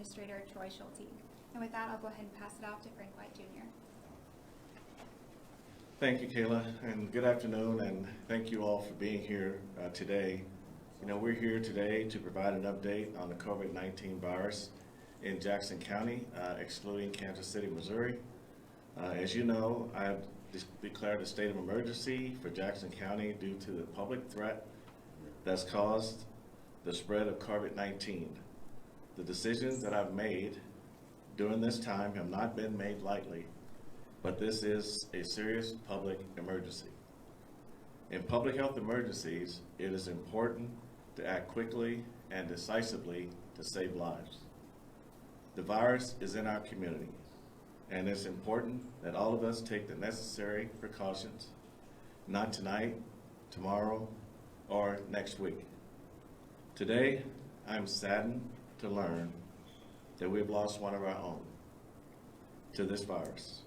Administrator Troy Schulte. And with that, I'll go ahead and pass it off to Frank White Jr. Thank you, Kayla, and good afternoon, and thank you all for being here today. You know, we're here today to provide an update on the COVID-19 virus in Jackson County, excluding Kansas City, Missouri. As you know, I've declared a state of emergency for Jackson County due to the public threat that's caused the spread of COVID-19. The decisions that I've made during this time have not been made lightly, but this is a serious public emergency. In public health emergencies, it is important to act quickly and decisively to save lives. The virus is in our community, and it's important that all of us take the necessary precautions, not tonight, tomorrow, or next week. Today, I'm saddened to learn that we've lost one of our own to this virus.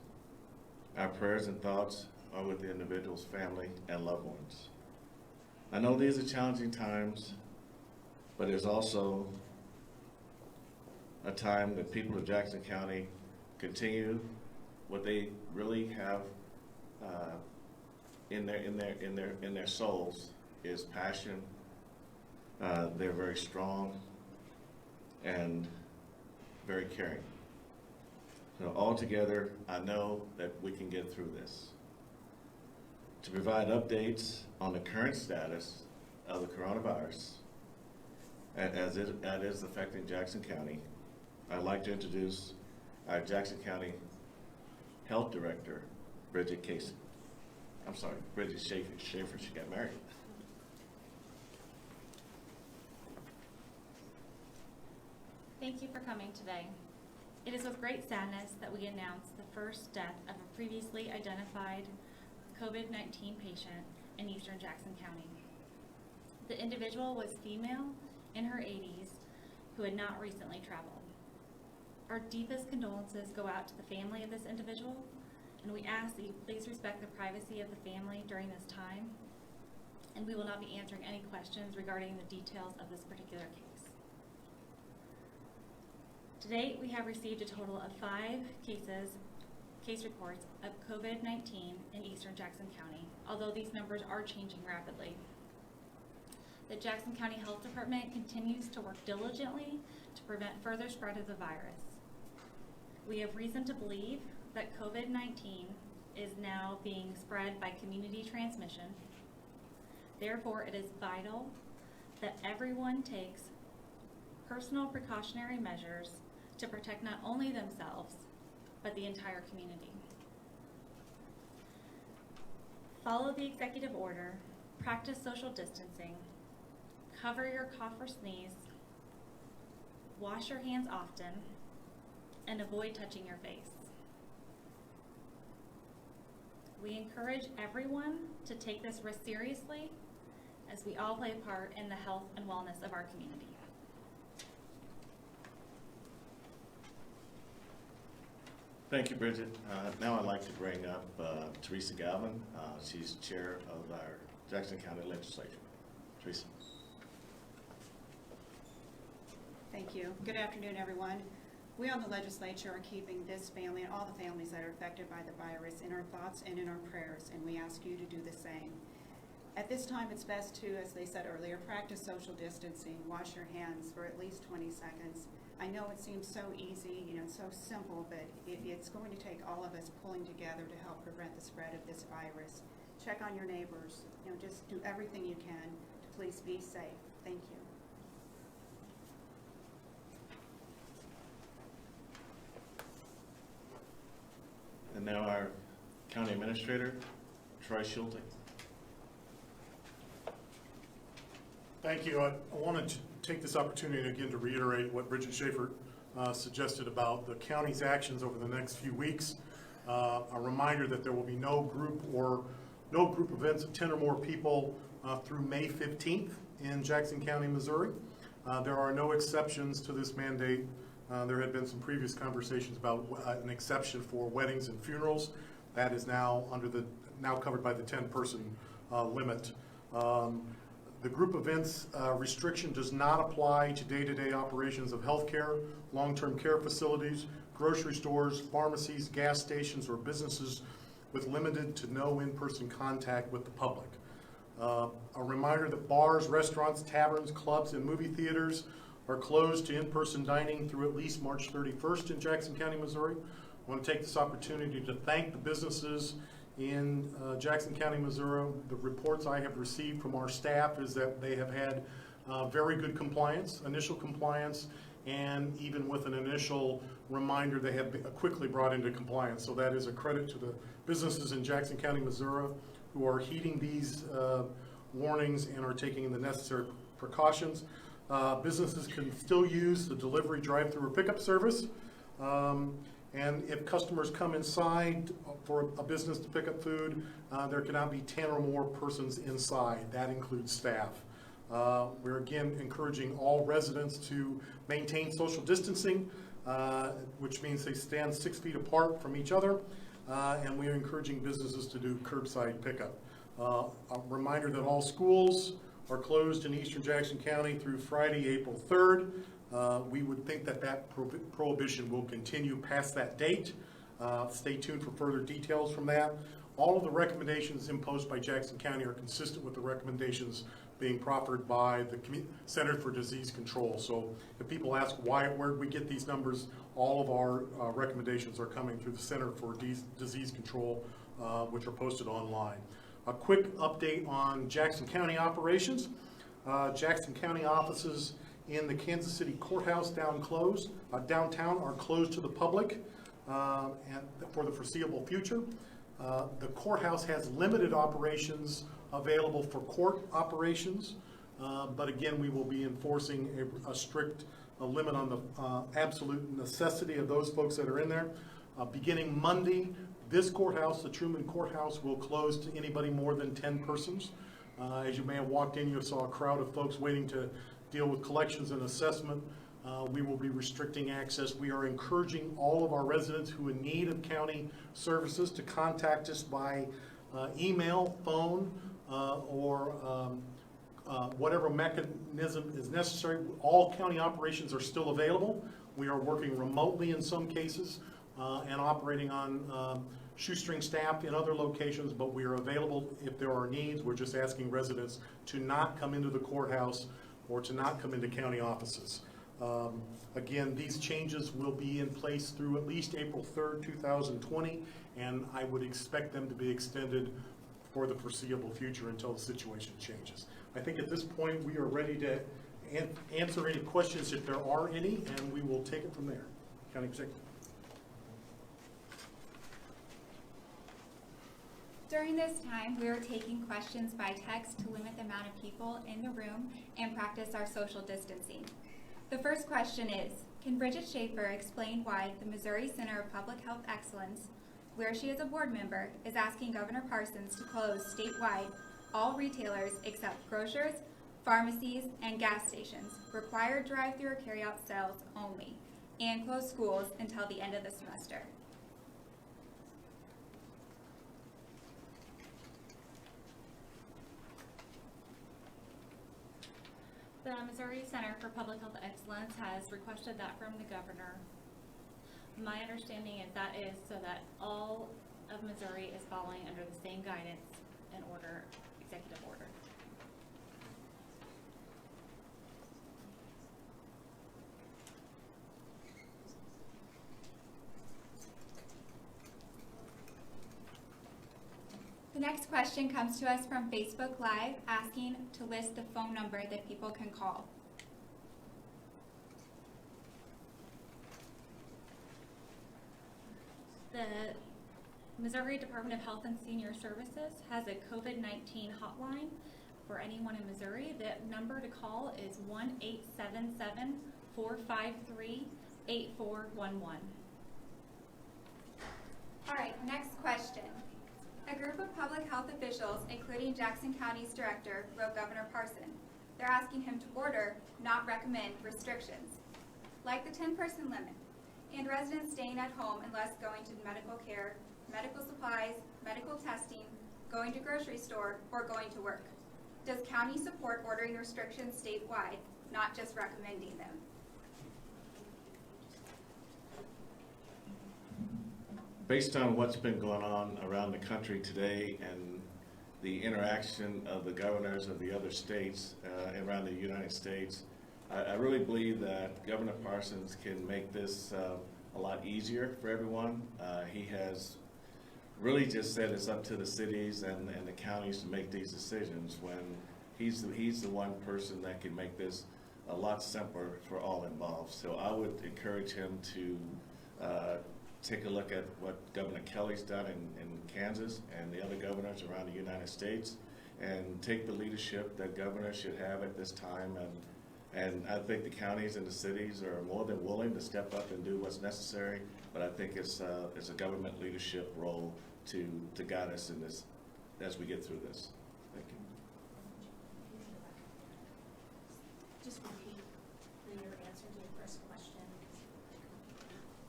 Our prayers and thoughts are with the individual's family and loved ones. I know these are challenging times, but it's also a time that people of Jackson County continue what they really have in their souls is passion. They're very strong and very caring. So altogether, I know that we can get through this. To provide updates on the current status of the coronavirus as it is affecting Jackson County, I'd like to introduce our Jackson County Health Director, Bridget Schaefer, she got married. Thank you for coming today. It is with great sadness that we announce the first death of a previously identified COVID-19 patient in eastern Jackson County. The individual was female in her 80s who had not recently traveled. Our deepest condolences go out to the family of this individual, and we ask that you please respect the privacy of the family during this time, and we will not be answering any questions regarding the details of this particular case. To date, we have received a total of 5 case reports of COVID-19 in eastern Jackson County, although these numbers are changing rapidly. The Jackson County Health Department continues to work diligently to prevent further spread of the virus. We have reason to believe that COVID-19 is now being spread by community transmission. Therefore, it is vital that everyone takes personal precautionary measures to protect not only themselves, but the entire community. Follow the executive order, practice social distancing, cover your cough or sneeze, wash your hands often, and avoid touching your face. We encourage everyone to take this risk seriously as we all play a part in the health and wellness of our community. Thank you, Bridget. Now I'd like to bring up Teresa Galvin. She's chair of our Jackson County Legislature. Teresa. Thank you. Good afternoon, everyone. We on the legislature are keeping this family and all the families that are affected by the virus in our thoughts and in our prayers, and we ask you to do the same. At this time, it's best to, as they said earlier, practice social distancing, wash your hands for at least 20 seconds. I know it seems so easy, so simple, but it's going to take all of us pulling together to help prevent the spread of this virus. Check on your neighbors, just do everything you can to please be safe. Thank you. And now our County Administrator, Troy Schulte. Thank you. I wanted to take this opportunity again to reiterate what Bridget Schaefer suggested about the county's actions over the next few weeks. A reminder that there will be no group events of 10 or more people through May 15th in Jackson County, Missouri. There are no exceptions to this mandate. There had been some previous conversations about an exception for weddings and funerals. That is now covered by the 10-person limit. The group events restriction does not apply to day-to-day operations of healthcare, long-term care facilities, grocery stores, pharmacies, gas stations, or businesses with limited to no in-person contact with the public. A reminder that bars, restaurants, taverns, clubs, and movie theaters are closed to in-person dining through at least March 31st in Jackson County, Missouri. I want to take this opportunity to thank the businesses in Jackson County, Missouri. The reports I have received from our staff is that they have had very good compliance, initial compliance, and even with an initial reminder, they have been quickly brought into compliance. So that is a credit to the businesses in Jackson County, Missouri, who are heeding these warnings and are taking the necessary precautions. Businesses can still use the delivery, drive-through, or pickup service. And if customers come inside for a business to pick up food, there cannot be 10 or more persons inside. That includes staff. We're again encouraging all residents to maintain social distancing, which means they stand 6 feet apart from each other. And we are encouraging businesses to do curbside pickup. A reminder that all schools are closed in Eastern Jackson County through Friday, April 3rd. We would think that prohibition will continue past that date. Stay tuned for further details from that. All of the recommendations imposed by Jackson County are consistent with the recommendations being proffered by the Center for Disease Control. So if people ask where did we get these numbers, all of our recommendations are coming through the Center for Disease Control, which are posted online. A quick update on Jackson County operations. Jackson County offices in the Kansas City Courthouse downtown are closed to the public and for the foreseeable future. The courthouse has limited operations available for court operations, but again, we will be enforcing a strict limit on the absolute necessity of those folks that are in there. Beginning Monday, this courthouse, the Truman Courthouse, will close to anybody more than 10 persons. As you may have walked in, you saw a crowd of folks waiting to deal with collections and assessment. We will be restricting access. We are encouraging all of our residents who are in need of county services to contact us by email, phone, or whatever mechanism is necessary. All county operations are still available. We are working remotely in some cases and operating on shoestring staff in other locations, but we are available if there are needs. We're just asking residents to not come into the courthouse or to not come into county offices. Again, these changes will be in place through at least April 3rd, 2020, and I would expect them to be extended for the foreseeable future until the situation changes. I think at this point we are ready to answer any questions if there are any, and we will take it from there. County Executive. During this time, we are taking questions by text to limit the amount of people in the room and practice our social distancing. The first question is, can Bridget Schaefer explain why the Missouri Center of Public Health Excellence, where she is a board member, is asking Governor Parsons to close statewide all retailers except grocers, pharmacies, and gas stations, require drive-through or carry-out sales only, and close schools until the end of the semester? The Missouri Center for Public Health Excellence has requested that from the governor. My understanding is that is so that all of Missouri is following under the same guidance and executive order. The next question comes to us from Facebook Live, asking to list the phone number that people can call. The Missouri Department of Health and Senior Services has a COVID-19 hotline for anyone in Missouri. The number to call is 1-877-453-8411. All right, next question. A group of public health officials, including Jackson County's director, wrote Governor Parson. They're asking him to order, not recommend, restrictions, like the 10-person limit, and residents staying at home unless going to medical care, medical supplies, medical testing, going to grocery store, or going to work. Does county support ordering restrictions statewide, not just recommending them? Based on what's been going on around the country today and the interaction of the governors of the other states around the United States, I really believe that Governor Parsons can make this a lot easier for everyone. He has really just said it's up to the cities and the counties to make these decisions, when he's the one person that can make this a lot simpler for all involved. So I would encourage him to take a look at what Governor Kelly's done in Kansas and the other governors around the United States, and take the leadership that governors should have at this time. And I think the counties and the cities are more than willing to step up and do what's necessary, but I think it's a government leadership role to guide us in this as we get through this. Thank you. Just repeat your answer to your first question.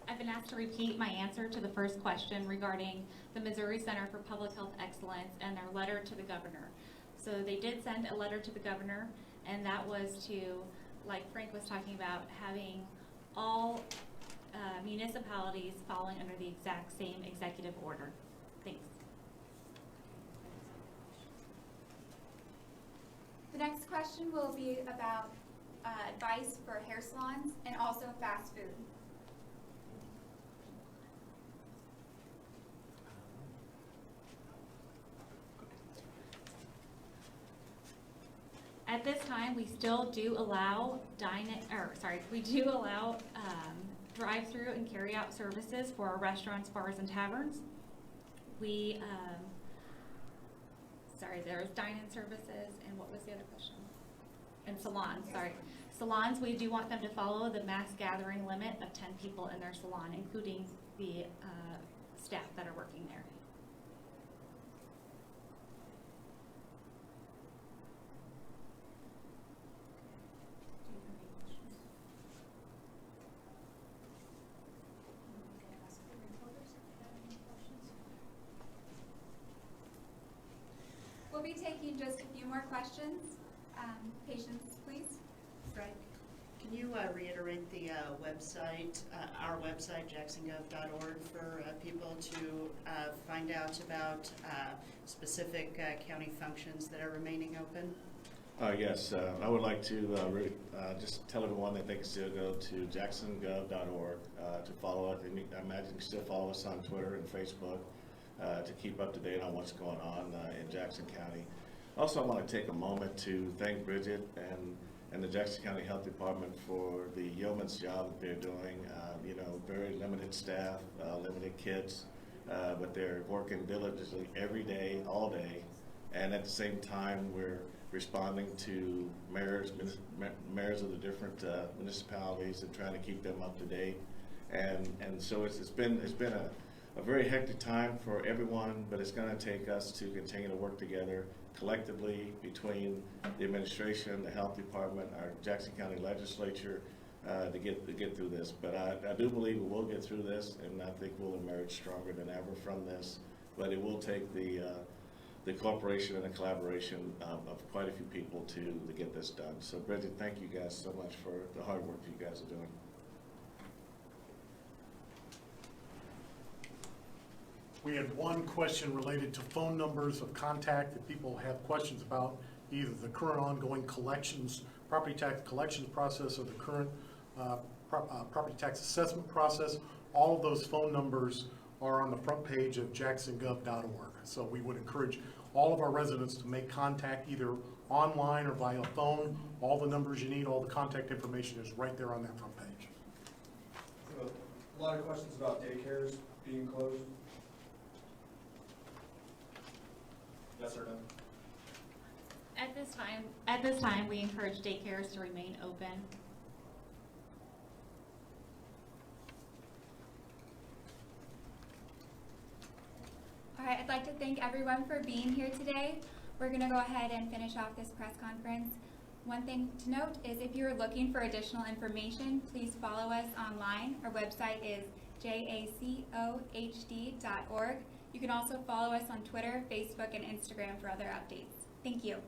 I've been asked to repeat my answer to the first question regarding the Missouri Center for Public Health Excellence and their letter to the governor. So they did send a letter to the governor, and that was to, like Frank was talking about, having all municipalities following under the exact same executive order. Thanks. The next question will be about advice for hair salons and also fast food. At this time, we still do allow drive-through and carry-out services for our restaurants, bars, and taverns. We, there's dine-in services, and what was the other question? And salons, sorry. Salons, we do want them to follow the mass gathering limit of 10 people in their salon, including the staff that are working there. We'll be taking just a few more questions. Patience, please. Frank, can you reiterate the website, our website, jacksongov.org, for people to find out about specific county functions that are remaining open? Yes, I would like to just tell everyone that they can still go to jacksongov.org to follow it. I imagine you can still follow us on Twitter and Facebook to keep up to date on what's going on in Jackson County. Also, I want to take a moment to thank Bridget and the Jackson County Health Department for the yeoman's job that they're doing. Very limited staff, limited kits, but they're working diligently every day, all day. And at the same time, we're responding to mayors of the different municipalities and trying to keep them up to date. And so it's been a very hectic time for everyone, but it's going to take us to continue to work together collectively between the administration, the health department, our Jackson County legislature to get through this. But I do believe we will get through this, and I think we'll emerge stronger than ever from this. But it will take the cooperation and the collaboration of quite a few people to get this done. So Bridget, thank you guys so much for the hard work you guys are doing. We had one question related to phone numbers of contact that people have questions about, either the current ongoing collections, property tax collections process, or the current property tax assessment process. All of those phone numbers are on the front page of jacksongov.org. So we would encourage all of our residents to make contact either online or via phone. All the numbers you need, all the contact information is right there on that front page. A lot of questions about daycares being closed. Yes or no? At this time, we encourage daycares to remain open. All right, I'd like to thank everyone for being here today. We're going to go ahead and finish off this press conference. One thing to note is if you're looking for additional information, please follow us online. Our website is jacohd.org. You can also follow us on Twitter, Facebook, and Instagram for other updates. Thank you.